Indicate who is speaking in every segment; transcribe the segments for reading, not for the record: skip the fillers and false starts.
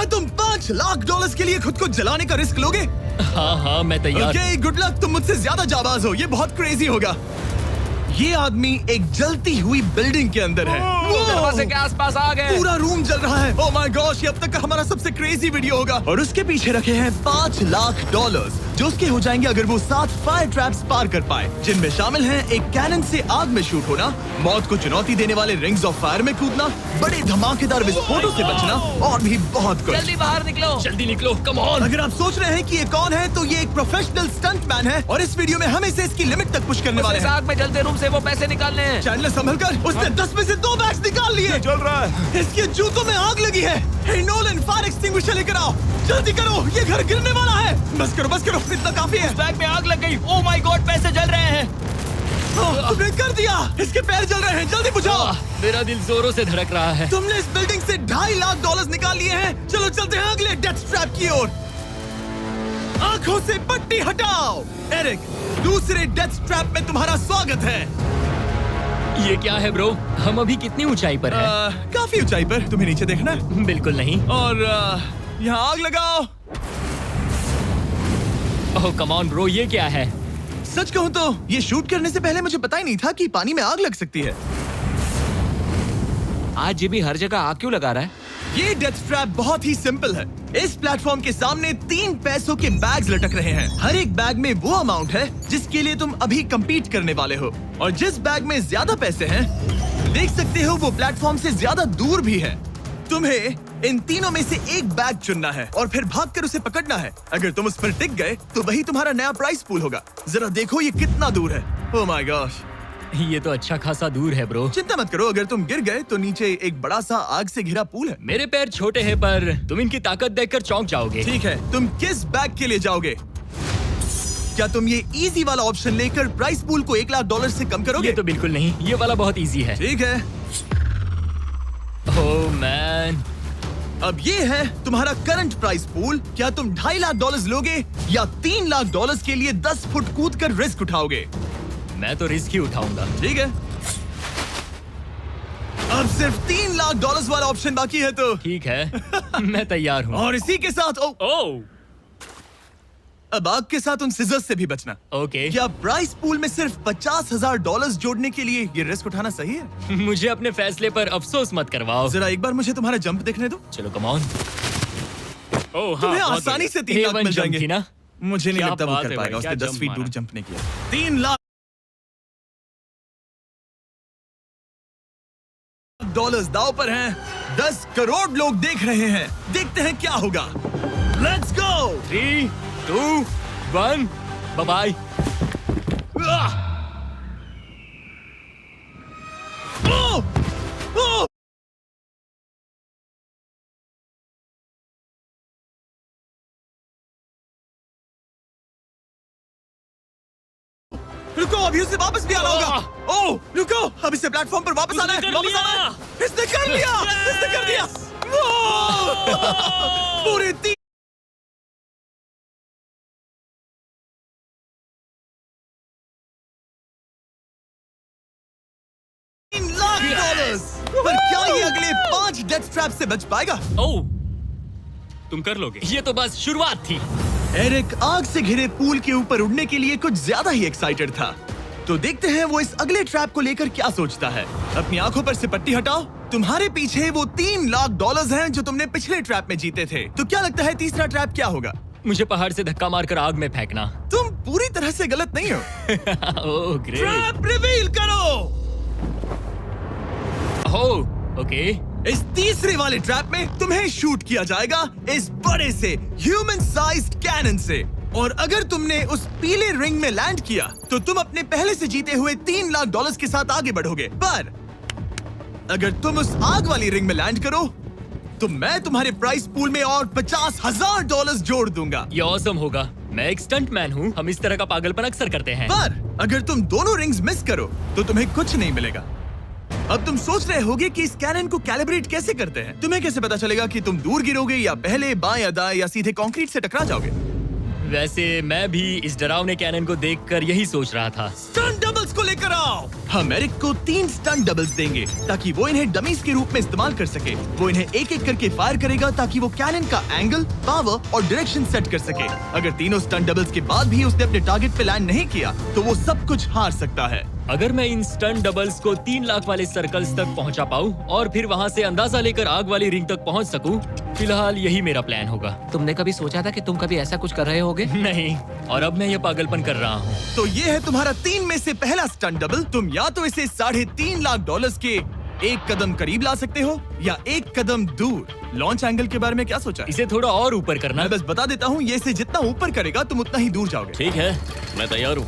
Speaker 1: क्या तुम $5 लाख के लिए खुद को जलाने का रिस्क लोगे?
Speaker 2: हाँ मैं तैयार।
Speaker 1: Okay, good luck. तुम मुझसे ज्यादा जाबाज हो, ये बहुत क्रेजी होगा। ये आदमी एक जलती हुई बिल्डिंग के अंदर है।
Speaker 3: दरवाजे के आसपास आ गए।
Speaker 1: पूरा रूम जल रहा है। ओह माय गॉश, ये अब तक का हमारा सबसे क्रेजी वीडियो होगा। और उसके पीछे रखे हैं $5 लाख, जो उसके हो जाएंगे अगर वो 7 फायर ट्रैप्स पार कर पाए, जिनमें शामिल हैं एक कैनन से आग में शूट होना, मौत को चुनौती देने वाले रिंग्स ऑफ फायर में कूदना, बड़े धमाकेदार विस्फोटों से बचना और भी बहुत कुछ।
Speaker 3: जल्दी बाहर निकलो।
Speaker 2: जल्दी निकलो, कम ऑन।
Speaker 1: अगर आप सोच रहे हैं कि ये कौन है, तो ये एक प्रोफेशनल स्टंट मैन है और इस वीडियो में हम इसे इसकी लिमिट तक पुश करने वाले
Speaker 3: इस
Speaker 1: हैं।
Speaker 3: आग में जलते रूम से वो पैसे निकालने हैं।
Speaker 1: चैंडलर संभल कर, उसने 10 में से 2 बैग्स निकाल लिए।
Speaker 4: चल रहा है।
Speaker 1: इसके जूतों में आग लगी है। हे नोलन, फायर एक्सटिंग्विशर लेकर आओ, जल्दी करो, ये घर गिरने वाला है। बस करो, इतना काफी है।
Speaker 3: बैग में आग लग गई। ओह माय गॉड, पैसे जल रहे हैं।
Speaker 1: तुमने कर दिया। इसके पैर जल रहे हैं, जल्दी बुझाओ।
Speaker 2: मेरा दिल जोरों से धड़क रहा है।
Speaker 1: तुमने इस बिल्डिंग से $2.5 लाख निकाल लिए हैं। चलो चलते हैं अगले डेथ ट्रैप की ओर। आंखों से पट्टी हटाओ। एरिक, दूसरे डेथ ट्रैप में तुम्हारा स्वागत है।
Speaker 2: ये क्या है ब्रो? हम अभी कितनी ऊंचाई पर हैं?
Speaker 1: काफी ऊंचाई पर। तुम्हें नीचे देखना है?
Speaker 2: बिल्कुल नहीं।
Speaker 1: और यहाँ आग लगाओ।
Speaker 2: ओह कम ऑन ब्रो, ये क्या है?
Speaker 1: सच कहूँ तो ये शूट करने से पहले मुझे पता ही नहीं था कि पानी में आग लग सकती है।
Speaker 3: आज ये भी हर जगह आग क्यों लगा रहा है?
Speaker 1: ये डेथ ट्रैप बहुत ही सिंपल है। इस प्लेटफॉर्म के सामने 3 पैसों के बैग्स लटक रहे हैं। हर एक बैग में वो अमाउंट है जिसके लिए तुम अभी compete करने वाले हो, और जिस बैग में ज्यादा पैसे हैं, देख सकते हो वो प्लेटफॉर्म से ज्यादा दूर भी है। तुम्हें इन तीनों में से एक बैग चुनना है और फिर भागकर उसे पकड़ना है। अगर तुम उस पर टिक गए तो वही तुम्हारा नया प्राइस पूल होगा। जरा देखो ये कितना दूर है। ओह माय गॉश,
Speaker 2: ये तो अच्छा खासा दूर है ब्रो।
Speaker 1: चिंता मत करो, अगर तुम गिर गए तो नीचे एक बड़ा सा आग से घिरा पूल है।
Speaker 2: मेरे पैर छोटे हैं पर तुम इनकी ताकत देखकर चौंक जाओगे।
Speaker 1: ठीक है, तुम किस बैग के लिए जाओगे? क्या तुम ये इजी वाला ऑप्शन लेकर प्राइस पूल को $1 लाख से कम करोगे?
Speaker 2: ये तो बिल्कुल नहीं, ये वाला बहुत इजी है।
Speaker 1: ठीक है,
Speaker 2: ओह मैन,
Speaker 1: अब ये है तुम्हारा करंट प्राइस पूल। क्या तुम $2.5 लाख लोगे या $3 लाख के लिए 10 फुट कूद कर रिस्क उठाओगे?
Speaker 2: मैं तो रिस्क ही उठाऊंगा।
Speaker 1: ठीक है, अब सिर्फ $3 लाख वाला ऑप्शन बाकी है तो
Speaker 2: ठीक है मैं तैयार हूँ।
Speaker 1: और इसी के साथ
Speaker 2: ओह
Speaker 1: अब आग के साथ उन सिजर्स से भी बचना।
Speaker 2: ओके।
Speaker 1: क्या प्राइस पूल में सिर्फ $50,000 जोड़ने के लिए ये रिस्क उठाना सही है?
Speaker 2: मुझे अपने फैसले पर अफसोस मत करवाओ।
Speaker 1: जरा एक बार मुझे तुम्हारा जंप देखने दो।
Speaker 2: चलो कम ऑन। ओह
Speaker 1: तुम्हें आसानी से 3 लाख मिल जाएंगे।
Speaker 2: थी ना?
Speaker 1: मुझे नहीं
Speaker 2: क्या
Speaker 1: लगता वो
Speaker 2: बात
Speaker 1: कर
Speaker 2: है
Speaker 1: पाएगा।
Speaker 2: भाई,
Speaker 1: उसने
Speaker 2: क्या
Speaker 1: 10 फीट
Speaker 2: जंप
Speaker 1: दूर
Speaker 2: मारा।
Speaker 1: जंप नहीं किया। $3 लाख दांव पर हैं। 10 करोड़ लोग देख रहे हैं। देखते हैं क्या होगा। Let's go.
Speaker 2: 3, 2, 1, bye bye.
Speaker 1: रुको, अभी उसे वापस भी आना होगा। ओह रुको, अब इसे प्लेटफॉर्म पर वापस आना है।
Speaker 2: उसने कर
Speaker 1: वापस
Speaker 2: लिया।
Speaker 1: आना है। इसने कर लिया। इसने कर दिया। पूरे 3 $3 लाख। पर क्या ये अगले 5 डेथ ट्रैप से बच पाएगा?
Speaker 2: ओह तुम कर लोगे। ये तो बस शुरुआत थी।
Speaker 1: एरिक आग से घिरे पूल के ऊपर उड़ने के लिए कुछ ज्यादा ही एक्साइटेड था। तो देखते हैं वो इस अगले ट्रैप को लेकर क्या सोचता है। अपनी आंखों पर से पट्टी हटाओ। तुम्हारे पीछे वो $3 लाख हैं जो तुमने पिछले ट्रैप में जीते थे। तो क्या लगता है तीसरा ट्रैप क्या होगा?
Speaker 2: मुझे पहाड़ से धक्का मारकर आग में फेंकना।
Speaker 1: तुम पूरी तरह से गलत नहीं हो।
Speaker 2: Oh great.
Speaker 1: ट्रैप रिवील करो।
Speaker 2: Oh okay.
Speaker 1: इस तीसरे वाले ट्रैप में तुम्हें शूट किया जाएगा इस बड़े से ह्यूमन साइज्ड कैनन से, और अगर तुमने उस पीले रिंग में लैंड किया तो तुम अपने पहले से जीते हुए $3 लाख के साथ आगे बढ़ोगे। पर अगर तुम उस आग वाली रिंग में लैंड करो तो मैं तुम्हारे प्राइस पूल में और $50,000 जोड़ दूंगा।
Speaker 2: ये ऑसम होगा। मैं एक स्टंट मैन हूँ, हम इस तरह का पागलपन अक्सर करते हैं।
Speaker 1: पर अगर तुम दोनों रिंग्स मिस करो तो तुम्हें कुछ नहीं मिलेगा। अब तुम सोच रहे होगे कि इस कैनन को कैलिब्रेट कैसे करते हैं। तुम्हें कैसे पता चलेगा कि तुम दूर गिरोगे या पहले बाएं या दाएं या सीधे कंक्रीट से टकरा जाओगे?
Speaker 2: वैसे मैं भी इस डरावने कैनन को देखकर यही सोच रहा था।
Speaker 1: स्टंट डबल्स को लेकर आओ। हम एरिक को 3 स्टंट डबल्स देंगे ताकि वो इन्हें डमीज के रूप में इस्तेमाल कर सके। वो इन्हें एक एक करके फायर करेगा ताकि वो कैनन का एंगल, पावर और डायरेक्शन सेट कर सके। अगर तीनों स्टंट डबल्स के बाद भी उसने अपने टारगेट पे लैंड नहीं किया तो वो सब कुछ हार सकता है।
Speaker 2: अगर मैं इन स्टंट डबल्स को 3 लाख वाले सर्कल्स तक पहुंचा पाऊं और फिर वहां से अंदाजा लेकर आग वाली रिंग तक पहुंच सकूं, फिलहाल यही मेरा प्लान होगा।
Speaker 3: तुमने कभी सोचा था कि तुम कभी ऐसा कुछ कर रहे होगे?
Speaker 2: नहीं, और अब मैं ये पागलपन कर रहा हूँ।
Speaker 1: तो ये है तुम्हारा 3 में से पहला स्टंट डबल। तुम या तो इसे $3.5 लाख के एक कदम करीब ला सकते हो या एक कदम दूर। लॉन्च एंगल के बारे में क्या सोचा है?
Speaker 2: इसे थोड़ा और ऊपर करना।
Speaker 1: मैं बस बता देता हूँ, ये इसे जितना ऊपर करेगा तुम उतना ही दूर जाओगे।
Speaker 2: ठीक है, मैं तैयार हूँ।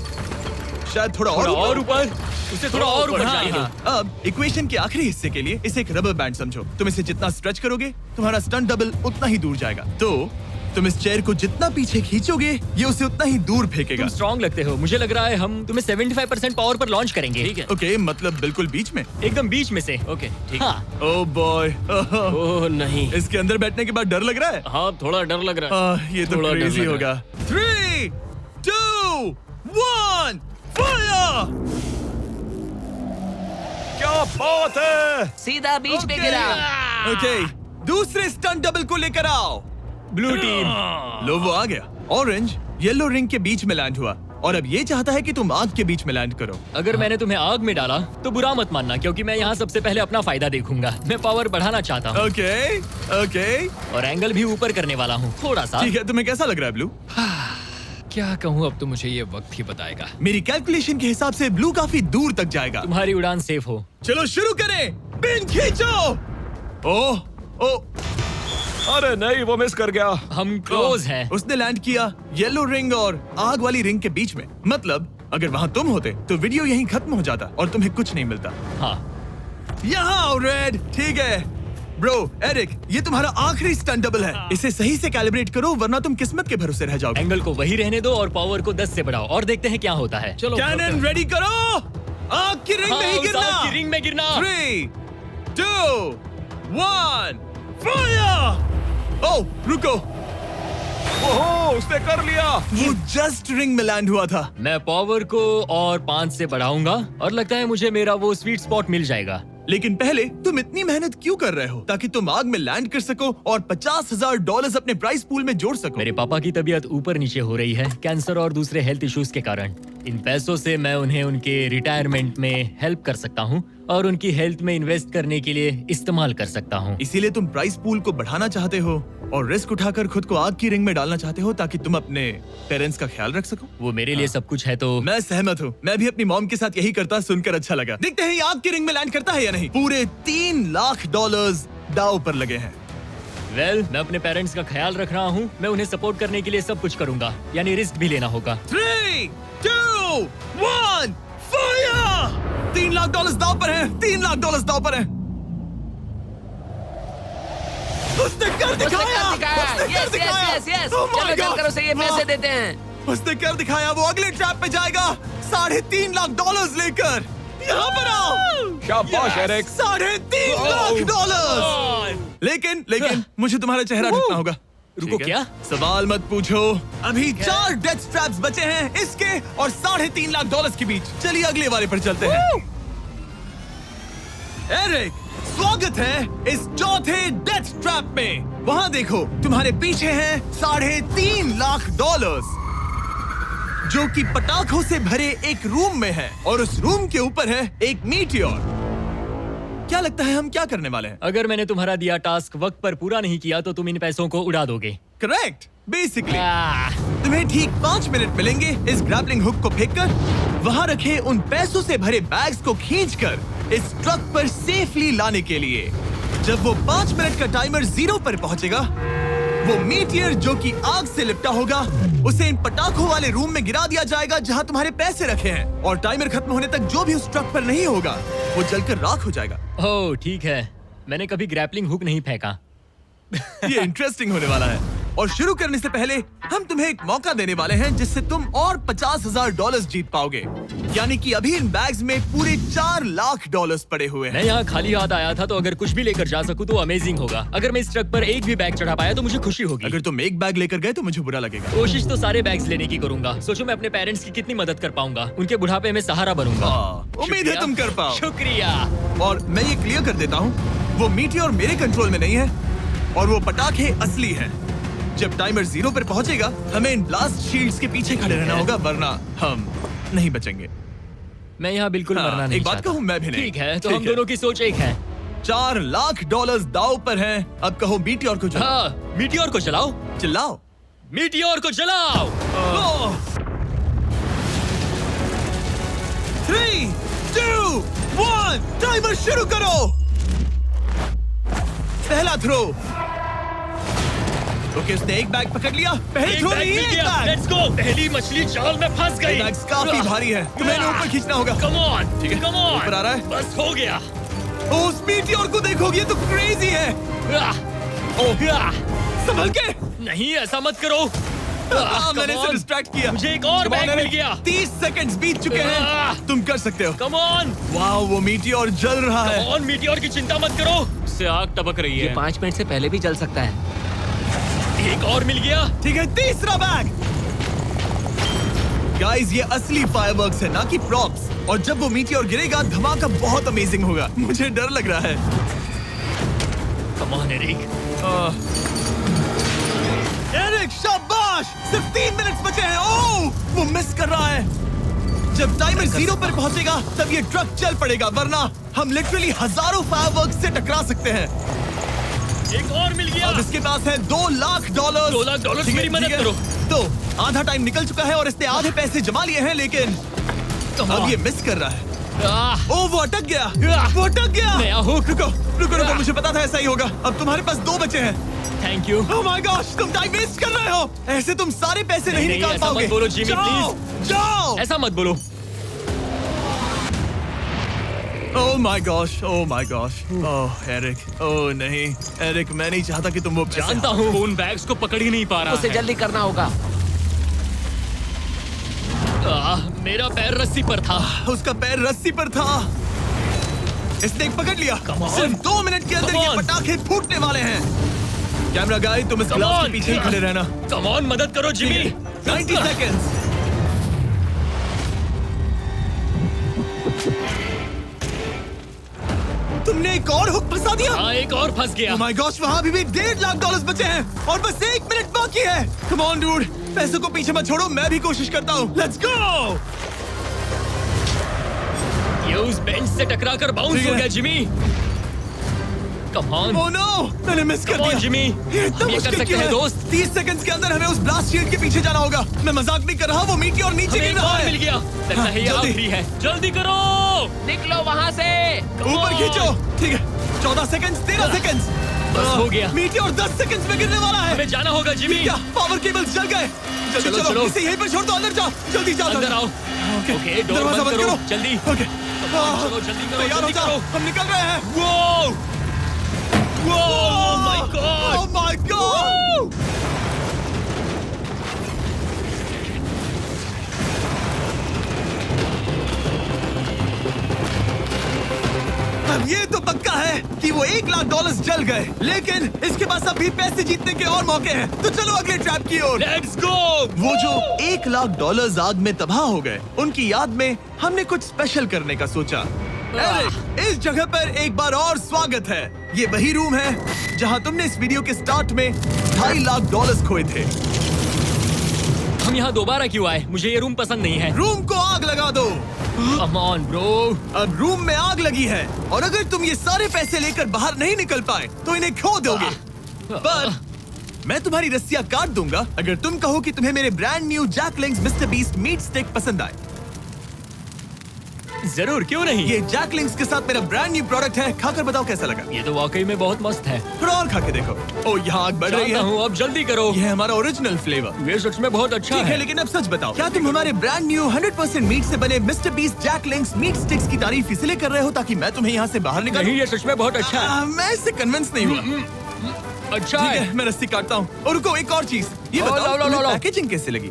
Speaker 1: शायद थोड़ा
Speaker 2: और
Speaker 1: और
Speaker 2: ऊपर, उसे थोड़ा और ऊपर
Speaker 1: हाँ,
Speaker 2: जाने दो।
Speaker 1: हाँ। अब इक्वेशन के आखिरी हिस्से के लिए इसे एक रबर बैंड समझो। तुम इसे जितना स्ट्रेच करोगे तुम्हारा स्टंट डबल उतना ही दूर जाएगा। तो तुम इस चेयर को जितना पीछे खींचोगे ये उसे उतना ही दूर फेंकेगा।
Speaker 2: तुम स्ट्रॉन्ग लगते हो। मुझे लग रहा है हम तुम्हें 75% पावर पर लॉन्च करेंगे। ठीक है,
Speaker 1: ओके, मतलब बिल्कुल बीच में।
Speaker 2: एकदम बीच में से।
Speaker 3: ओके, ठीक।
Speaker 2: हाँ।
Speaker 1: ओह बॉय,
Speaker 3: ओह नहीं,
Speaker 1: इसके अंदर बैठने के बाद डर लग रहा है।
Speaker 3: हाँ थोड़ा डर लग रहा है।
Speaker 1: ये तो
Speaker 3: थोड़ा डर
Speaker 1: क्रेजी
Speaker 3: लग
Speaker 1: होगा। 3, 2, 1, फायर!
Speaker 4: क्या बात है।
Speaker 3: सीधा बीच में गिरा।
Speaker 1: ओके, दूसरे स्टंट डबल को लेकर आओ।
Speaker 2: Blue team.
Speaker 1: लो वो आ गया। ऑरेंज येलो रिंग के बीच में लैंड हुआ और अब ये चाहता है कि तुम आग के बीच में लैंड करो।
Speaker 2: अगर मैंने तुम्हें आग में डाला तो बुरा मत मानना, क्योंकि मैं यहाँ सबसे पहले अपना फायदा देखूंगा। मैं पावर बढ़ाना चाहता हूँ
Speaker 1: ओके, ओके,
Speaker 2: और एंगल भी ऊपर करने वाला हूँ थोड़ा सा।
Speaker 1: ठीक है। तुम्हें कैसा लग रहा है ब्लू?
Speaker 5: क्या कहूँ, अब तो मुझे ये वक्त ही बताएगा।
Speaker 1: मेरी कैलकुलेशन के हिसाब से ब्लू काफी दूर तक जाएगा।
Speaker 2: तुम्हारी उड़ान सेफ हो।
Speaker 1: चलो शुरू करें। पिन खींचो। ओह, ओह,
Speaker 4: अरे नहीं, वो मिस कर गया।
Speaker 2: हम क्लोज हैं।
Speaker 1: उसने लैंड किया येलो रिंग और आग वाली रिंग के बीच में। मतलब अगर वहाँ तुम होते तो वीडियो यहीं खत्म हो जाता और तुम्हें कुछ नहीं मिलता।
Speaker 2: हाँ,
Speaker 1: यहाँ आओ रेड। ठीक है ब्रो, एरिक, ये तुम्हारा आखिरी स्टंट डबल है। इसे सही से कैलिब्रेट करो वरना तुम किस्मत के भरोसे रह जाओगे।
Speaker 2: एंगल को वही रहने दो और पावर को 10 से बढ़ाओ और देखते हैं क्या होता है। चलो,
Speaker 1: कैनन रेडी करो। आग की रिंग में ही
Speaker 2: उस
Speaker 1: गिरना।
Speaker 2: आग की रिंग में गिरना।
Speaker 1: 3, 2, 1, फायर! ओह, रुको।
Speaker 4: ओहो, उसने कर लिया।
Speaker 1: वो जस्ट रिंग में लैंड हुआ था।
Speaker 2: मैं पावर को और 5 से बढ़ाऊंगा और लगता है मुझे मेरा वो स्वीट स्पॉट मिल जाएगा।
Speaker 1: लेकिन पहले तुम इतनी मेहनत क्यों कर रहे हो? ताकि तुम आग में लैंड कर सको और $50,000 अपने प्राइस पूल में जोड़ सको।
Speaker 2: मेरे पापा की तबीयत ऊपर नीचे हो रही है, कैंसर और दूसरे हेल्थ इश्यूज के कारण। इन पैसों से मैं उन्हें उनके रिटायरमेंट में हेल्प कर सकता हूँ और उनकी हेल्थ में इन्वेस्ट करने के लिए इस्तेमाल कर सकता हूँ।
Speaker 1: इसीलिए तुम प्राइस पूल को बढ़ाना चाहते हो और रिस्क उठाकर खुद को आग की रिंग में डालना चाहते हो ताकि तुम अपने पेरेंट्स का ख्याल रख सको।
Speaker 2: वो मेरे लिए सब कुछ है तो
Speaker 1: मैं सहमत हूँ। मैं भी अपनी मॉम के साथ यही करता, सुनकर अच्छा लगा। देखते हैं ये आग की रिंग में लैंड करता है या नहीं। पूरे $3 लाख दांव पर लगे हैं।
Speaker 2: मैं अपने पेरेंट्स का ख्याल रख रहा हूँ। मैं उन्हें सपोर्ट करने के लिए सब कुछ करूंगा, यानी रिस्क भी लेना होगा।
Speaker 1: 3, 2, 1, फायर! $3 लाख दांव पर है। $3 लाख दांव पर है। उसने कर दिखाया।
Speaker 3: Yes yes yes.
Speaker 1: Oh my
Speaker 3: चलो
Speaker 1: God!
Speaker 3: चल कर उसे ये पैसे देते हैं।
Speaker 1: उसने कर दिखाया। वो अगले ट्रैप पे जाएगा $3.5 लाख लेकर। यहाँ पर आओ।
Speaker 4: शाबाश एरिक।
Speaker 1: $3.5 लाख। लेकिन मुझे तुम्हारा चेहरा ढूंढना होगा।
Speaker 2: रुको,
Speaker 1: ठीक है?
Speaker 2: क्या?
Speaker 1: सवाल मत पूछो। अभी 4 डेथ ट्रैप्स बचे हैं, इसके और $3.5 लाख के बीच। चलिए अगले वाले पर चलते हैं। एरिक, स्वागत है इस चौथे डेथ ट्रैप में। वहाँ देखो, तुम्हारे पीछे है $3.5 लाख, जो कि पटाखों से भरे एक रूम में है और उस रूम के ऊपर है एक मीटियोर। क्या लगता है हम क्या करने वाले हैं?
Speaker 2: अगर मैंने तुम्हारा दिया टास्क वक्त पर पूरा नहीं किया तो तुम इन पैसों को उड़ा दोगे।
Speaker 1: करेक्ट। बेसिकली
Speaker 2: आह,
Speaker 1: तुम्हें ठीक 5 मिनट मिलेंगे इस ग्रैपलिंग हुक को फेंककर वहाँ रखे उन पैसों से भरे बैग्स को खींचकर इस ट्रक पर सेफली लाने के लिए। जब वो 5 मिनट का टाइमर 0 पर पहुंचेगा, वो मीटियर जो कि आग से लिपटा होगा उसे इन पटाखों वाले रूम में गिरा दिया जाएगा जहां तुम्हारे पैसे रखे हैं। और टाइमर खत्म होने तक जो भी उस ट्रक पर नहीं होगा वो जलकर राख हो जाएगा।
Speaker 2: ओह ठीक है, मैंने कभी ग्रैपलिंग हुक नहीं फेंका।
Speaker 1: ये इंटरेस्टिंग होने वाला है। और शुरू करने से पहले हम तुम्हें एक मौका देने वाले हैं जिससे तुम और $50,000 जीत पाओगे। यानी कि अभी इन बैग्स में पूरे $4 लाख पड़े हुए हैं।
Speaker 2: मैं यहाँ खाली हाथ आया था, तो अगर कुछ भी लेकर जा सकूं तो अमेजिंग होगा। अगर मैं इस ट्रक पर एक भी बैग चढ़ा पाया तो मुझे खुशी होगी।
Speaker 1: अगर तुम एक बैग लेकर गए तो मुझे बुरा लगेगा।
Speaker 2: कोशिश तो सारे बैग्स लेने की करूंगा। सोचो मैं अपने पेरेंट्स की कितनी मदद कर पाऊंगा। उनके बुढ़ापे में सहारा बनूंगा।
Speaker 1: उम्मीद है
Speaker 2: शुक्रिया।
Speaker 1: तुम कर पाओ।
Speaker 2: शुक्रिया।
Speaker 1: और मैं ये क्लियर कर देता हूँ, वो मीटियोर मेरे कंट्रोल में नहीं है और वो पटाखे असली हैं। जब टाइमर 0 पर पहुंचेगा, हमें इन ब्लास्ट शील्ड्स के पीछे खड़े रहना होगा, वरना हम नहीं बचेंगे।
Speaker 2: मैं यहाँ बिल्कुल
Speaker 1: हाँ,
Speaker 2: मरना नहीं
Speaker 1: एक बात
Speaker 2: चाहता।
Speaker 1: कहूँ, मैं भी नहीं।
Speaker 2: ठीक है, तो
Speaker 1: ठीक
Speaker 2: हम
Speaker 1: है।
Speaker 2: दोनों की सोच एक है।
Speaker 1: $4 लाख दाव पर हैं। अब कहो मीटियोर को चलाओ।
Speaker 2: हाँ, मीटियोर को चलाओ।
Speaker 1: चिल्लाओ।
Speaker 2: मीटियोर को चलाओ।
Speaker 1: 3, 2, 1, टाइमर शुरू करो। पहला थ्रो। ओके, उसने एक बैग पकड़ लिया। पहले
Speaker 2: एक
Speaker 1: थ्रो
Speaker 2: बैग
Speaker 1: नहीं,
Speaker 2: मिल
Speaker 1: एक
Speaker 2: गया।
Speaker 1: बैग।
Speaker 2: Let's go. पहली मछली जाल में फंस गई।
Speaker 1: बैग्स काफी भारी है, तुम्हें इन्हें ऊपर खींचना होगा।
Speaker 2: कम ऑन,
Speaker 1: ठीक है,
Speaker 2: कम ऑन।
Speaker 1: ऊपर आ रहा है।
Speaker 2: बस हो गया।
Speaker 1: उस मीटियोर को देखोगे तो क्रेजी है। संभल के।
Speaker 2: नहीं, ऐसा मत करो।
Speaker 1: मैंने इसे डिस्ट्रैक्ट किया।
Speaker 2: मुझे एक और बैग मिल गया।
Speaker 1: 30 सेकंड्स बीत चुके हैं। तुम कर सकते हो।
Speaker 2: कम ऑन,
Speaker 1: वाह, वो मीटियोर जल रहा है।
Speaker 2: Come on. मीटियोर की चिंता मत करो। उससे आग टपक रही
Speaker 3: ये
Speaker 2: है।
Speaker 3: 5 मिनट से पहले भी जल सकता है।
Speaker 2: एक और मिल गया।
Speaker 1: ठीक है, तीसरा बैग। गाइस, ये असली फायरवर्क्स है, ना कि प्रॉप्स। और जब वो मीटियोर गिरेगा, धमाका बहुत अमेजिंग होगा। मुझे डर लग रहा है।
Speaker 2: Come on Eric.
Speaker 1: एरिक, शाबाश! सिर्फ 3 मिनट बचे हैं। ओह, वो मिस कर रहा है। जब टाइमर 0 पर पहुंचेगा, तब ये ट्रक चल पड़ेगा, वरना हम लिटरली हजारों फायरवर्क्स से टकरा सकते हैं।
Speaker 2: एक और मिल गया।
Speaker 1: अब इसके पास है $2 लाख।
Speaker 2: $2 लाख,
Speaker 1: ठीक है,
Speaker 2: मेरी मदद
Speaker 1: ठीक है।
Speaker 2: करो।
Speaker 1: तो आधा टाइम निकल चुका है और इसने आधे पैसे जमा लिए हैं, लेकिन अब ये मिस कर रहा है। ओह, वो अटक गया। वो अटक गया।
Speaker 2: नया हुक।
Speaker 1: रुको रुको रुको, मुझे पता था ऐसा ही होगा। अब तुम्हारे पास 2 बचे हैं।
Speaker 2: Thank you.
Speaker 1: Oh my gosh, तुम टाइम वेस्ट कर रहे हो। ऐसे तुम सारे पैसे नहीं
Speaker 2: नहीं,
Speaker 1: निकाल
Speaker 2: ऐसा
Speaker 1: पाओगे।
Speaker 2: मत बोलो, जिमी,
Speaker 1: जाओ, जाओ।
Speaker 2: ऐसा मत बोलो।
Speaker 1: Oh my gosh, oh my gosh. Oh Eric, oh नहीं एरिक, मैं नहीं चाहता कि तुम वो पैसे
Speaker 2: जानता हूँ वो उन बैग्स को पकड़ ही नहीं पा रहा
Speaker 3: उसे
Speaker 2: है।
Speaker 3: जल्दी करना होगा।
Speaker 2: मेरा पैर रस्सी पर था।
Speaker 1: उसका पैर रस्सी पर था। इसने एक पकड़ लिया।
Speaker 2: Come on.
Speaker 1: सिर्फ 2 मिनट के अंदर
Speaker 2: Come
Speaker 1: ये
Speaker 2: on.
Speaker 1: पटाखे फूटने वाले हैं। कैमरा गाय, तुम इस
Speaker 2: Come
Speaker 1: ग्लास के
Speaker 2: on.
Speaker 1: पीछे ही खड़े रहना।
Speaker 2: कम ऑन, मदद करो जिमी।
Speaker 1: 90 सेकेंड्स। तुमने एक और हुक फंसा दिया।
Speaker 2: हाँ, एक और फंस गया।
Speaker 1: Oh my gosh, वहाँ अभी भी $1.5 लाख बचे हैं और बस 1 मिनट बाकी है। Come on, dude, पैसों को पीछे मत छोड़ो, मैं भी कोशिश करता हूँ। Let's go!
Speaker 2: ये उस बेंच से टकरा कर बाउंस
Speaker 1: ठीक
Speaker 2: हो
Speaker 1: है।
Speaker 2: गया Jimmy. Come on.
Speaker 1: Oh no, मैंने मिस कर
Speaker 2: Come on,
Speaker 1: दिया।
Speaker 2: जिमी।
Speaker 1: ये इतना
Speaker 2: हम ये कर
Speaker 1: मुश्किल
Speaker 2: सकते
Speaker 1: क्यों
Speaker 2: हैं,
Speaker 1: है?
Speaker 2: दोस्त।
Speaker 1: 30 सेकंड्स के अंदर हमें उस ब्लास्ट शील्ड के पीछे जाना होगा। मैं मजाक नहीं कर रहा, वो मीटियोर नीचे
Speaker 2: हमें
Speaker 1: गिर
Speaker 2: एक
Speaker 1: रहा
Speaker 2: और
Speaker 1: है।
Speaker 2: मिल गया। लगता है ये
Speaker 1: जल्दी।
Speaker 2: आखिरी है। जल्दी करो।
Speaker 3: निकलो वहाँ से।
Speaker 2: Come
Speaker 1: ऊपर
Speaker 2: on.
Speaker 1: खींचो। ठीक है, 14 सेकंड्स, 13 सेकंड्स।
Speaker 2: बस हो गया।
Speaker 1: मीटियोर 10 सेकंड्स में गिरने वाला है।
Speaker 2: हमें जाना होगा जिमी।
Speaker 1: क्या पावर केबल्स जल गए? जल्दी
Speaker 2: चलो,
Speaker 1: चलो,
Speaker 2: चलो।
Speaker 1: इसे यहीं पर छोड़ दो, अंदर जाओ। जल्दी जाओ,
Speaker 2: अंदर आओ। ओके, डोर
Speaker 1: दरवाजा
Speaker 2: बंद करो।
Speaker 1: करो।
Speaker 2: जल्दी।
Speaker 1: ओके,
Speaker 2: चलो, जल्दी करो,
Speaker 1: तैयार हो
Speaker 2: जल्दी
Speaker 1: जाओ,
Speaker 2: करो।
Speaker 1: हम निकल रहे हैं।
Speaker 2: वो oh my
Speaker 1: oh
Speaker 2: God.
Speaker 1: My God. अब ये तो पक्का है कि वो $1 लाख जल गए, लेकिन इसके पास अभी पैसे जीतने के और मौके हैं। तो चलो अगले ट्रैप की ओर।
Speaker 2: Let's go.
Speaker 1: वो जो $1 लाख आग में तबाह हो गए, उनकी याद में हमने कुछ स्पेशल करने का सोचा। एरिक, इस जगह पर एक बार और स्वागत है। ये वही रूम है जहां तुमने इस वीडियो के स्टार्ट में $2.5 लाख खोए थे।
Speaker 2: हम यहाँ दोबारा क्यों आए? मुझे ये रूम पसंद नहीं है।
Speaker 1: रूम को आग लगा दो।
Speaker 2: Come on bro.
Speaker 1: अब रूम में आग लगी है और अगर तुम ये सारे पैसे लेकर बाहर नहीं निकल पाए तो इन्हें खो दोगे। पर मैं तुम्हारी रस्सियां काट दूंगा अगर तुम कहो कि तुम्हें मेरे brand new Jack Link's Mr Beast meat stick पसंद आए।
Speaker 2: जरूर, क्यों नहीं।
Speaker 1: ये जैक लिंक्स के साथ मेरा ब्रांड न्यू प्रोडक्ट है, खाकर बताओ कैसा लगा।
Speaker 2: ये तो वाकई में बहुत मस्त है।
Speaker 1: थोड़ा और खा के देखो। ओ, यहाँ आग बढ़ रही
Speaker 2: जानता
Speaker 1: है।
Speaker 2: हूँ, अब जल्दी करो।
Speaker 1: ये है हमारा ओरिजिनल फ्लेवर।
Speaker 2: ये सच में बहुत अच्छा
Speaker 1: ठीक है,
Speaker 2: है।
Speaker 1: लेकिन अब सच बताओ, क्या तुम हमारे ब्रांड न्यू 100% मीट से बने Mr Beast Jack Link's meat sticks की तारीफ इसलिए कर रहे हो ताकि मैं तुम्हें यहाँ से बाहर निकालूं?
Speaker 2: नहीं, ये सच में बहुत अच्छा है।
Speaker 1: मैं इससे कन्विंस नहीं हुआ।
Speaker 2: अच्छा
Speaker 1: ठीक
Speaker 2: है।
Speaker 1: है, मैं रस्सी काटता हूँ। और रुको, एक और चीज, ये
Speaker 2: लो,
Speaker 1: बताओ
Speaker 2: लो, लो,
Speaker 1: तुम्हें
Speaker 2: लो।
Speaker 1: पैकेजिंग कैसे लगी?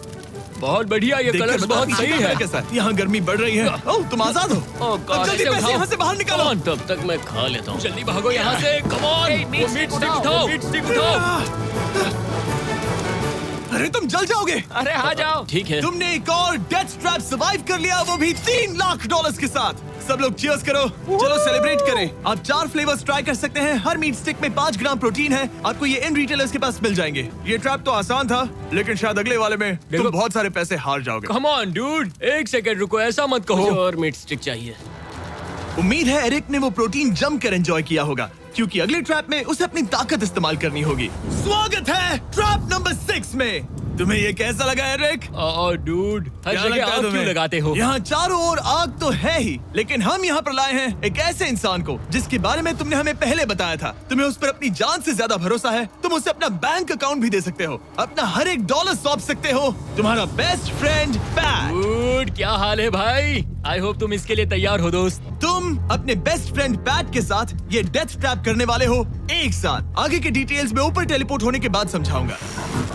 Speaker 2: बहुत बढ़िया, ये
Speaker 1: देखकर
Speaker 2: कलर्स
Speaker 1: बता
Speaker 2: बहुत
Speaker 1: पीछे
Speaker 2: सही
Speaker 1: का
Speaker 2: है।
Speaker 1: कैसा है? यहाँ गर्मी बढ़ रही है। ओह, तुम आजाद हो। अब जल्दी पैसे यहाँ से बाहर निकालो।
Speaker 5: तब तक मैं खा लेता हूँ।
Speaker 2: जल्दी भागो यहाँ से, come on.
Speaker 3: Hey, meat stick उठाओ।
Speaker 2: मीट स्टिक उठाओ।
Speaker 1: अरे तुम जल जाओगे।
Speaker 3: अरे आ जाओ।
Speaker 2: ठीक है।
Speaker 1: तुमने एक और डेथ ट्रैप सर्वाइव कर लिया, वो भी $3 लाख के साथ। सब लोग चीयर्स करो। चलो सेलिब्रेट करें। आप 4 फ्लेवर्स ट्राई कर सकते हैं। हर मीट स्टिक में 5 ग्राम प्रोटीन है। आपको ये इन रिटेलर्स के पास मिल जाएंगे। ये ट्रैप तो आसान था, लेकिन शायद अगले वाले में तुम
Speaker 2: देखो।
Speaker 1: बहुत सारे पैसे हार जाओगे।
Speaker 2: कम ऑन डूड, एक सेकंड रुको, ऐसा मत कहो।
Speaker 5: और मीट स्टिक चाहिए।
Speaker 1: उम्मीद है एरिक ने वो प्रोटीन जमकर एंजॉय किया होगा, क्योंकि अगले ट्रैप में उसे अपनी ताकत इस्तेमाल करनी होगी। स्वागत है ट्रैप नंबर 6 में। तुम्हें ये कैसा लगा एरिक?
Speaker 2: डूड, हर
Speaker 1: क्या
Speaker 2: जगह
Speaker 1: लगता है
Speaker 2: आग क्यों
Speaker 1: तुम्हें?
Speaker 2: लगाते हो?
Speaker 1: यहाँ चारों ओर आग तो है ही, लेकिन हम यहाँ पर लाए हैं एक ऐसे इंसान को जिसके बारे में तुमने हमें पहले बताया था। तुम्हें उस पर अपनी जान से ज्यादा भरोसा है। तुम उसे अपना बैंक अकाउंट भी दे सकते हो, अपना हर एक डॉलर सौंप सकते हो। तुम्हारा बेस्ट फ्रेंड पैट।
Speaker 2: डूड, क्या हाल है भाई? आई होप तुम इसके लिए तैयार हो दोस्त।
Speaker 1: तुम अपने बेस्ट फ्रेंड पैट के साथ ये डेथ ट्रैप करने वाले हो एक साथ। आगे के डिटेल्स में ऊपर टेलीपोर्ट होने के बाद समझाऊंगा।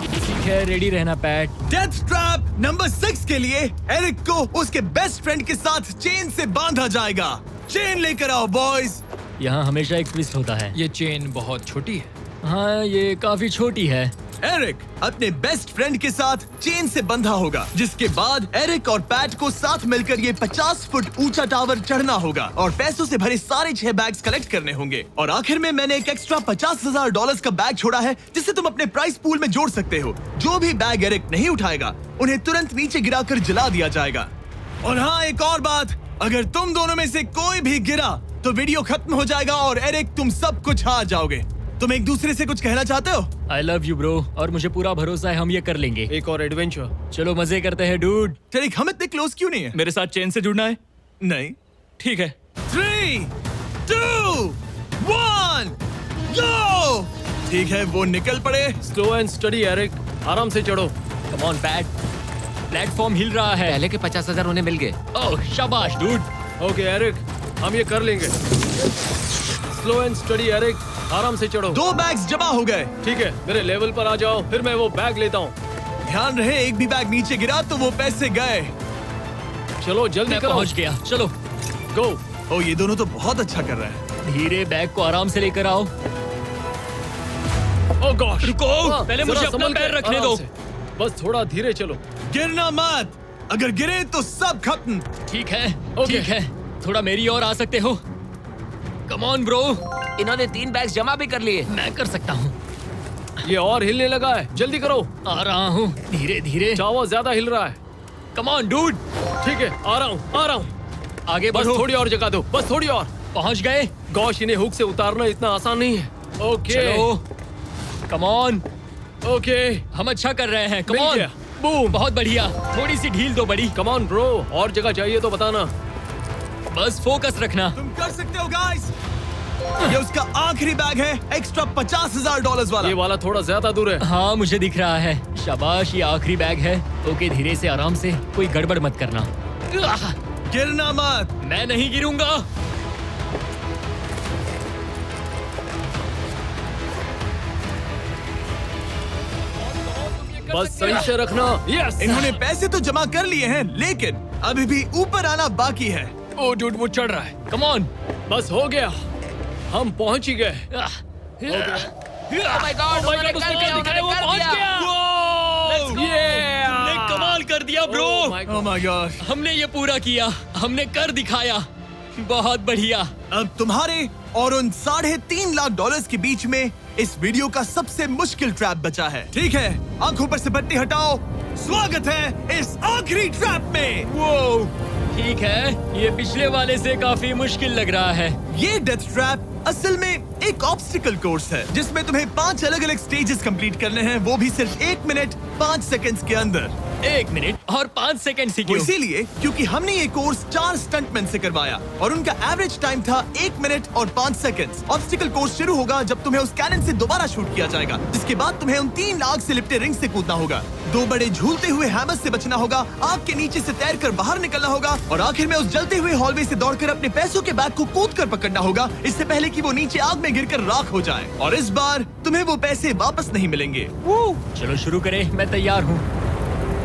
Speaker 2: ठीक है, रेडी रहना पैट।
Speaker 1: डेथ ट्रैप नंबर 6 के लिए एरिक को उसके बेस्ट फ्रेंड के साथ चेन से बांधा जाएगा। चेन लेकर आओ बॉयज।
Speaker 2: यहाँ हमेशा एक ट्विस्ट होता है।
Speaker 5: ये चेन बहुत छोटी है।
Speaker 2: हाँ, ये काफी छोटी है।
Speaker 1: एरिक अपने बेस्ट फ्रेंड के साथ चेन से बंधा होगा, जिसके बाद एरिक और पैट को साथ मिलकर ये 50 फुट ऊंचा टावर चढ़ना होगा और पैसों से भरे सारे 6 बैग्स कलेक्ट करने होंगे। और आखिर में मैंने एक एक्स्ट्रा $50,000 का बैग छोड़ा है, जिसे तुम अपने प्राइस पूल में जोड़ सकते हो। जो भी बैग एरिक नहीं उठाएगा, उन्हें तुरंत नीचे गिराकर जला दिया जाएगा। और हाँ, एक और बात, अगर तुम दोनों में से कोई भी गिरा तो वीडियो खत्म हो जाएगा और एरिक तुम सब कुछ हार जाओगे। तुम एक दूसरे से कुछ कहना चाहते हो?
Speaker 2: आई लव यू ब्रो, और मुझे पूरा भरोसा है हम ये कर लेंगे।
Speaker 5: एक और एडवेंचर।
Speaker 2: चलो मजे करते हैं डूड।
Speaker 1: एरिक, हम इतने क्लोज क्यों नहीं है?
Speaker 2: मेरे साथ चेन से जुड़ना है?
Speaker 1: नहीं।
Speaker 2: ठीक है।
Speaker 1: 3, 2, 1, गो! ठीक है, वो निकल पड़े।
Speaker 5: स्लो एंड स्टडी एरिक, आराम से चढ़ो।
Speaker 2: कम ऑन पैट, प्लेटफॉर्म हिल रहा है।
Speaker 3: पहले के 50,000 उन्हें मिल गए।
Speaker 2: ओह शाबाश डूड।
Speaker 5: ओके एरिक, हम ये कर लेंगे। स्लो एंड स्टडी एरिक, आराम से चढ़ो।
Speaker 1: 2 बैग्स जमा हो गए।
Speaker 5: ठीक है, मेरे लेवल पर आ जाओ, फिर मैं वो बैग लेता हूँ।
Speaker 1: ध्यान रहे, एक भी बैग नीचे गिरा तो वो पैसे गए।
Speaker 5: चलो जल्दी
Speaker 2: मैं
Speaker 5: करो।
Speaker 2: पहुंच गया, चलो।
Speaker 5: गो।
Speaker 1: ओ, ये दोनों तो बहुत अच्छा कर रहे हैं।
Speaker 2: धीरे बैग को आराम से लेकर आओ।
Speaker 5: ओह गॉड,
Speaker 2: रुको, पहले मुझे अपना पैर रखने दो।
Speaker 5: बस थोड़ा धीरे चलो।
Speaker 1: गिरना मत, अगर गिरे तो सब खत्म।
Speaker 2: ठीक है,
Speaker 5: ओके।
Speaker 2: ठीक है, थोड़ा मेरी ओर आ सकते हो? कम ऑन ब्रो,
Speaker 3: इन्होंने 3 बैग्स जमा भी कर लिए।
Speaker 2: मैं कर सकता हूँ।
Speaker 5: ये और हिलने लगा है, जल्दी करो।
Speaker 2: आ रहा हूँ, धीरे धीरे।
Speaker 5: चावा ज्यादा हिल रहा है।
Speaker 2: कम ऑन डूड,
Speaker 5: ठीक है, आ रहा हूँ, आ रहा हूँ।
Speaker 2: आगे
Speaker 5: बस
Speaker 2: बढ़ो।
Speaker 5: थोड़ी और जगह दो, बस थोड़ी और।
Speaker 2: पहुंच गए।
Speaker 5: गॉश, इन्हें हुक से उतारना इतना आसान नहीं है। ओके,
Speaker 2: चलो, कम ऑन,
Speaker 5: ओके,
Speaker 2: हम अच्छा कर रहे हैं। कम
Speaker 5: मिल
Speaker 2: ऑन,
Speaker 5: गया। बूम।
Speaker 2: बहुत बढ़िया। थोड़ी सी ढील दो बड़ी।
Speaker 5: कम ऑन ब्रो, और जगह चाहिए तो बताना।
Speaker 2: बस फोकस रखना।
Speaker 1: तुम कर सकते हो गाइस। ये उसका आखिरी बैग है, एक्स्ट्रा $50,000 वाला।
Speaker 5: ये वाला थोड़ा ज्यादा दूर है।
Speaker 2: हाँ, मुझे दिख रहा है। शाबाश, ये आखिरी बैग है। ओके, धीरे से, आराम से, कोई गड़बड़ मत करना। आह,
Speaker 1: गिरना मत।
Speaker 2: मैं नहीं गिरूंगा।
Speaker 5: बस सही से रखना। यस।
Speaker 1: इन्होंने पैसे तो जमा कर लिए हैं, लेकिन अभी भी ऊपर आना बाकी है।
Speaker 5: ओ डूड, वो चढ़ रहा है।
Speaker 2: Come on.
Speaker 5: बस हो गया, हम पहुंच ही गए।
Speaker 3: Oh my God, उन्होंने कर दिया, उन्होंने
Speaker 2: वो
Speaker 3: कर
Speaker 2: पहुंच
Speaker 3: दिया।
Speaker 2: गया।
Speaker 5: Yeah!
Speaker 2: हमने कमाल कर दिया bro.
Speaker 5: Oh my God.
Speaker 1: Oh my God.
Speaker 2: हमने ये पूरा किया, हमने कर दिखाया। बहुत बढ़िया।
Speaker 1: अब तुम्हारे और उन $3.5 लाख के बीच में इस वीडियो का सबसे मुश्किल ट्रैप बचा है। ठीक है, आंखों पर से पट्टी हटाओ। स्वागत है इस आखिरी ट्रैप में।
Speaker 2: वो ठीक है, ये पिछले वाले से काफी मुश्किल लग रहा है।
Speaker 1: ये डेथ ट्रैप असल में एक ऑब्स्टिकल कोर्स है, जिसमें तुम्हें 5 अलग-अलग स्टेजेस कंप्लीट करने हैं, वो भी सिर्फ 1 मिनट 5 सेकंड्स के अंदर।
Speaker 2: 1 मिनट और 5 सेकंड से
Speaker 1: वो
Speaker 2: क्यों?
Speaker 1: इसीलिए क्योंकि हमने ये कोर्स 4 स्टंटमैन से करवाया और उनका एवरेज टाइम था 1 मिनट और 5 सेकंड्स। ऑब्स्टिकल कोर्स शुरू होगा जब तुम्हें उस कैनन से दोबारा शूट किया जाएगा, जिसके बाद तुम्हें उन 3 लाख से लिपटे रिंग से कूदना होगा, 2 बड़े झूलते हुए हैमर से बचना होगा, आग के नीचे से तैरकर बाहर निकलना होगा और आखिर में उस जलते हुए हॉलवे से दौड़कर अपने पैसों के बैग को कूदकर पकड़ना होगा, इससे पहले कि वो नीचे आग में गिरकर राख हो जाए। और इस बार तुम्हें वो पैसे वापस नहीं मिलेंगे।
Speaker 2: चलो शुरू करें, मैं तैयार हूँ।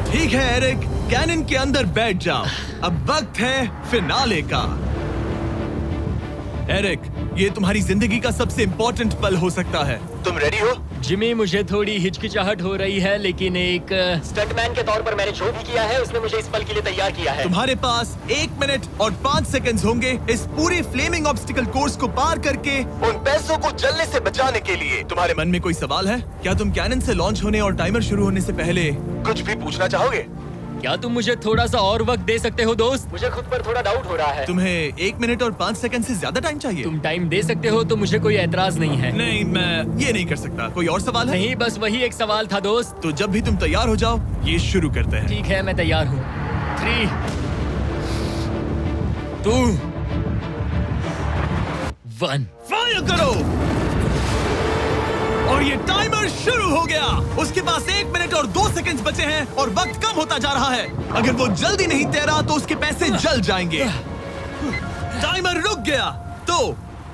Speaker 1: ठीक है एरिक, कैनन के अंदर बैठ जाओ। अब वक्त है फिनाले का। एरिक, ये तुम्हारी जिंदगी का सबसे इम्पोर्टेंट पल हो सकता है। तुम रेडी हो?
Speaker 2: जिमी, मुझे थोड़ी हिचकिचाहट हो रही है, लेकिन एक स्टंटमैन के तौर पर मैंने जो भी किया है उसने मुझे इस पल के लिए तैयार किया है।
Speaker 1: तुम्हारे पास 1 मिनट और 5 सेकंड्स होंगे इस पूरे फ्लेमिंग ऑब्स्टिकल कोर्स को पार करके उन पैसों को जलने से बचाने के लिए। तुम्हारे मन में कोई सवाल है? क्या तुम कैनन से लॉन्च होने और टाइमर शुरू होने से पहले कुछ भी पूछना चाहोगे?
Speaker 2: क्या तुम मुझे थोड़ा सा और वक्त दे सकते हो दोस्त? मुझे खुद पर थोड़ा डाउट हो रहा है।
Speaker 1: तुम्हें 1 मिनट और 5 सेकंड से ज्यादा टाइम चाहिए?
Speaker 2: तुम टाइम दे सकते हो तो मुझे कोई एतराज नहीं है।
Speaker 1: नहीं, मैं ये नहीं कर सकता। कोई और सवाल है?
Speaker 2: नहीं, बस वही एक सवाल था दोस्त।
Speaker 1: तो जब भी तुम तैयार हो जाओ, ये शुरू करते हैं।
Speaker 2: ठीक है, मैं तैयार हूँ। 3, 2, 1।
Speaker 1: फायर करो! और ये टाइमर शुरू हो गया। उसके पास 1 मिनट और 2 सेकंड्स बचे हैं और वक्त कम होता जा रहा है। अगर वो जल्दी नहीं तैरा तो उसके पैसे जल जाएंगे। टाइमर रुक गया। तो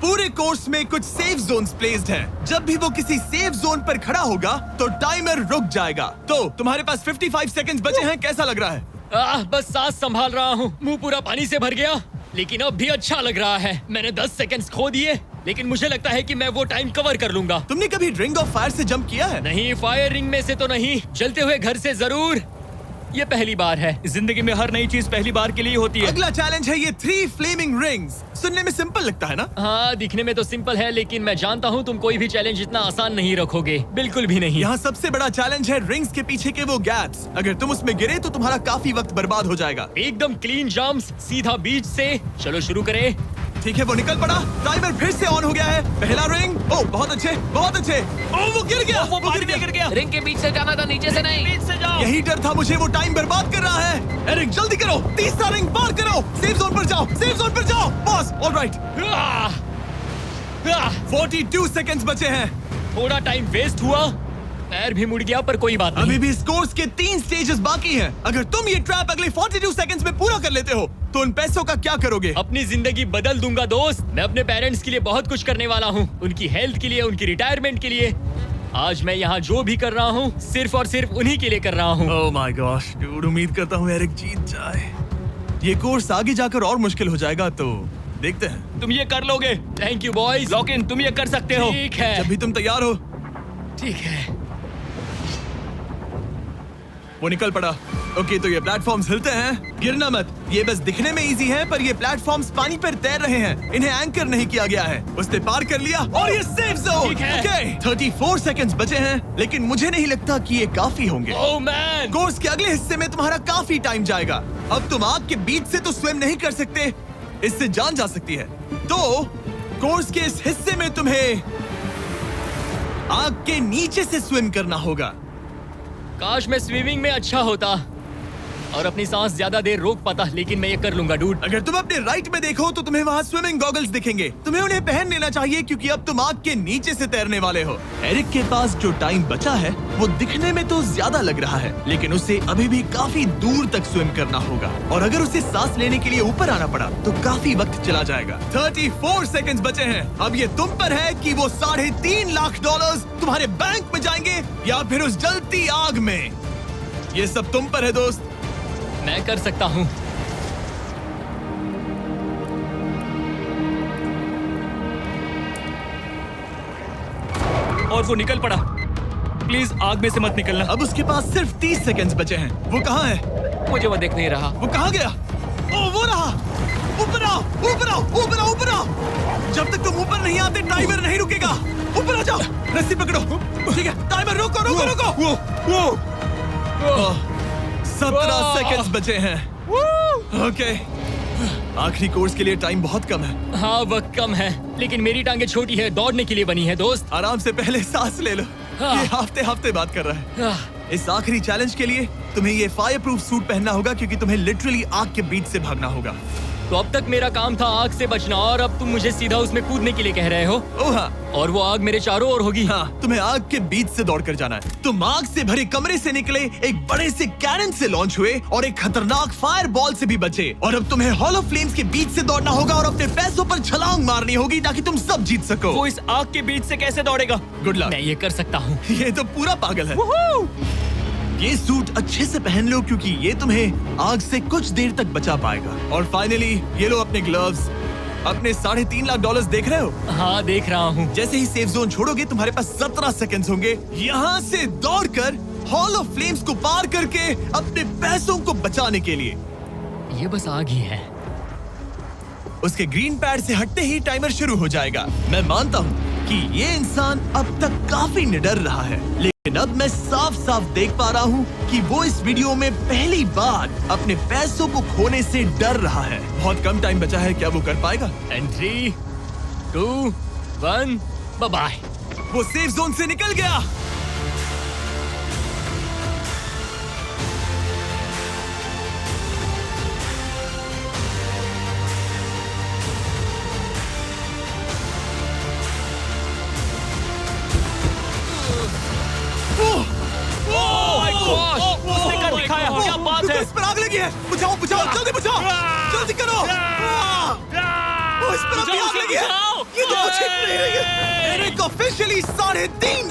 Speaker 1: पूरे कोर्स में कुछ सेफ जोन्स प्लेस्ड हैं। जब भी वो किसी सेफ जोन पर खड़ा होगा तो टाइमर रुक जाएगा। तो तुम्हारे पास 55 सेकंड्स बचे हैं। कैसा लग रहा है?
Speaker 2: बस सांस संभाल रहा हूँ। मुंह पूरा पानी से भर गया, लेकिन अब भी अच्छा लग रहा है। मैंने 10 सेकंड्स खो दिए, लेकिन मुझे लगता है कि मैं वो टाइम कवर कर लूंगा।
Speaker 1: तुमने कभी रिंग ऑफ फायर से जंप किया है?
Speaker 2: नहीं, फायर रिंग में से तो नहीं, जलते हुए घर से जरूर। ये पहली बार है।
Speaker 5: जिंदगी में हर नई चीज पहली बार के लिए होती है।
Speaker 1: अगला चैलेंज है ये 3 फ्लेमिंग रिंग्स। सुनने में सिंपल लगता है ना?
Speaker 2: हाँ, दिखने में तो सिंपल है, लेकिन मैं जानता हूँ तुम कोई भी चैलेंज इतना आसान नहीं रखोगे। बिल्कुल भी नहीं।
Speaker 1: यहाँ सबसे बड़ा चैलेंज है रिंग्स के पीछे के वो गैप्स। अगर तुम उसमें गिरे तो तुम्हारा काफी वक्त बर्बाद हो जाएगा।
Speaker 2: एकदम क्लीन जंप्स, सीधा बीच से। चलो शुरू करें।
Speaker 1: ठीक है, वो निकल पड़ा। टाइमर फिर से ऑन हो गया है। पहला रिंग। ओह, बहुत अच्छे, बहुत अच्छे। ओह, वो गिर गया।
Speaker 5: वो पानी में गिर गया।
Speaker 3: रिंग के बीच से जाना था, नीचे से नहीं।
Speaker 5: बीच से जाओ।
Speaker 1: यही डर था मुझे, वो टाइम बर्बाद कर रहा है। एरिक, जल्दी करो। तीसरा रिंग पार करो। सेफ जोन पर जाओ, सेफ जोन पर जाओ। Boss, alright. 42 सेकंड्स बचे हैं।
Speaker 2: थोड़ा टाइम वेस्ट हुआ, पैर भी मुड़ गया, पर कोई बात नहीं।
Speaker 1: अभी भी इस कोर्स के 3 स्टेजेस बाकी हैं। अगर तुम ये ट्रैप अगले 42 सेकंड्स में पूरा कर लेते हो तो उन पैसों का क्या करोगे?
Speaker 2: अपनी जिंदगी बदल दूंगा दोस्त। मैं अपने पेरेंट्स के लिए बहुत कुछ करने वाला हूँ, उनकी हेल्थ के लिए, उनकी रिटायरमेंट के लिए। आज मैं यहाँ जो भी कर रहा हूँ सिर्फ और सिर्फ उन्हीं के लिए कर रहा हूँ।
Speaker 1: ओह माय गॉश, डूड, उम्मीद करता हूँ एरिक जीत जाए। ये कोर्स आगे जाकर और मुश्किल हो जाएगा, तो देखते हैं।
Speaker 5: तुम ये कर लोगे।
Speaker 2: Thank you boys.
Speaker 5: Lock in, तुम ये कर सकते हो।
Speaker 2: ठीक है,
Speaker 1: जब भी तुम तैयार हो।
Speaker 2: ठीक है।
Speaker 1: वो निकल पड़ा। ओके, तो ये प्लेटफॉर्म्स हिलते हैं। गिरना मत। ये बस दिखने में इजी है, पर ये प्लेटफॉर्म्स पानी पर तैर रहे हैं। इन्हें एंकर नहीं किया गया है। उसने पार कर लिया और ये सेफ जोन।
Speaker 2: ठीक है।
Speaker 1: ओके, 34 सेकंड्स बचे हैं, लेकिन मुझे नहीं लगता कि ये काफी होंगे।
Speaker 2: ओह मैन,
Speaker 1: कोर्स के अगले हिस्से में तुम्हारा काफी टाइम जाएगा। अब तुम आग के बीच से तो स्विम नहीं कर सकते, इससे जान जा सकती है। तो कोर्स के इस हिस्से में तुम्हें आग के नीचे से स्विम करना होगा।
Speaker 2: काश मैं स्विमिंग में अच्छा होता और अपनी सांस ज्यादा देर रोक पाता, लेकिन मैं ये कर लूंगा डूड।
Speaker 1: अगर तुम अपने राइट में देखो तो तुम्हें वहाँ स्विमिंग गॉगल्स दिखेंगे। तुम्हें उन्हें पहन लेना चाहिए, क्योंकि अब तुम आग के नीचे से तैरने वाले हो। एरिक के पास जो टाइम बचा है वो दिखने में तो ज्यादा लग रहा है, लेकिन उसे अभी भी काफी दूर तक स्विम करना होगा। और अगर उसे सांस लेने के लिए ऊपर आना पड़ा तो काफी वक्त चला जाएगा। 34 सेकंड्स बचे हैं। अब ये तुम पर है कि वो $3.5 लाख तुम्हारे बैंक में जाएंगे या फिर उस जलती आग में। ये सब तुम पर है दोस्त।
Speaker 2: मैं कर सकता हूँ।
Speaker 5: और वो निकल पड़ा। प्लीज आग में से मत निकलना।
Speaker 1: अब उसके पास सिर्फ 30 सेकंड्स बचे हैं। वो कहाँ है?
Speaker 3: मुझे वो दिख नहीं रहा।
Speaker 1: वो कहाँ गया? ओ, वो रहा। ऊपर आओ, ऊपर आओ, ऊपर आओ, ऊपर आओ। जब तक तुम ऊपर नहीं आते टाइमर नहीं रुकेगा। ऊपर आ जाओ, रस्सी पकड़ो। ठीक है, टाइमर रोको, रोको, रोको। 17 सेकंड्स बचे हैं। ओके, आखिरी कोर्स के लिए टाइम बहुत कम है।
Speaker 2: हाँ, वक्त कम है, लेकिन मेरी टांगे छोटी है, दौड़ने के लिए बनी है दोस्त।
Speaker 1: आराम से पहले सांस ले लो।
Speaker 2: हाँ।
Speaker 1: ये हफ्ते हफ्ते बात कर रहा है।
Speaker 2: आह,
Speaker 1: इस आखिरी चैलेंज के लिए तुम्हें ये फायर प्रूफ सूट पहनना होगा, क्योंकि तुम्हें लिटरली आग के बीच से भागना होगा।
Speaker 2: तो अब तक मेरा काम था आग से बचना, और अब तुम मुझे सीधा उसमें कूदने के लिए कह रहे हो।
Speaker 1: ओह हाँ,
Speaker 2: और वो आग मेरे चारों ओर होगी।
Speaker 1: हाँ, तुम्हें आग के बीच से दौड़ कर जाना है। तुम आग से भरे कमरे से निकले, एक बड़े से कैनन से लॉन्च हुए और एक खतरनाक फायर बॉल से भी बचे। और अब तुम्हें हॉल ऑफ फ्लेम्स के बीच से दौड़ना होगा और अपने पैसों पर छलांग मारनी होगी ताकि तुम सब जीत सको।
Speaker 5: वो इस आग के बीच से कैसे दौड़ेगा?
Speaker 1: Good luck.
Speaker 2: मैं ये कर सकता हूँ।
Speaker 1: ये तो पूरा पागल है। ये सूट अच्छे से पहन लो क्योंकि ये तुम्हें आग से कुछ देर तक बचा पाएगा। और फाइनली ये लो अपने ग्लव्स। अपने $3.5 लाख देख रहे हो?
Speaker 2: हाँ, देख रहा हूँ।
Speaker 1: जैसे ही सेफ जोन छोड़ोगे तुम्हारे पास 17 सेकंड्स होंगे यहाँ से दौड़कर हॉल ऑफ फ्लेम्स को पार करके अपने पैसों को बचाने के लिए।
Speaker 2: ये बस आग ही है।
Speaker 1: उसके ग्रीन पैड से हटते ही टाइमर शुरू हो जाएगा। मैं मानता हूँ कि ये इंसान अब तक काफी निडर रहा है, लेकिन अब मैं साफ साफ देख पा रहा हूँ कि वो इस वीडियो में पहली बार अपने पैसों को खोने से डर रहा है। बहुत कम टाइम बचा है, क्या वो कर पाएगा?
Speaker 2: And 3, 2, 1, bye bye.
Speaker 1: वो सेफ जोन से निकल गया।
Speaker 4: उसने कर दिखाया। क्या बात है?
Speaker 1: इस पर आग लगी है। बुझाओ बुझाओ, जल्दी बुझाओ, जल्दी करो। इस पर अभी आग लगी है। ये तो कुछ नहीं रही है। Eric officially $3.5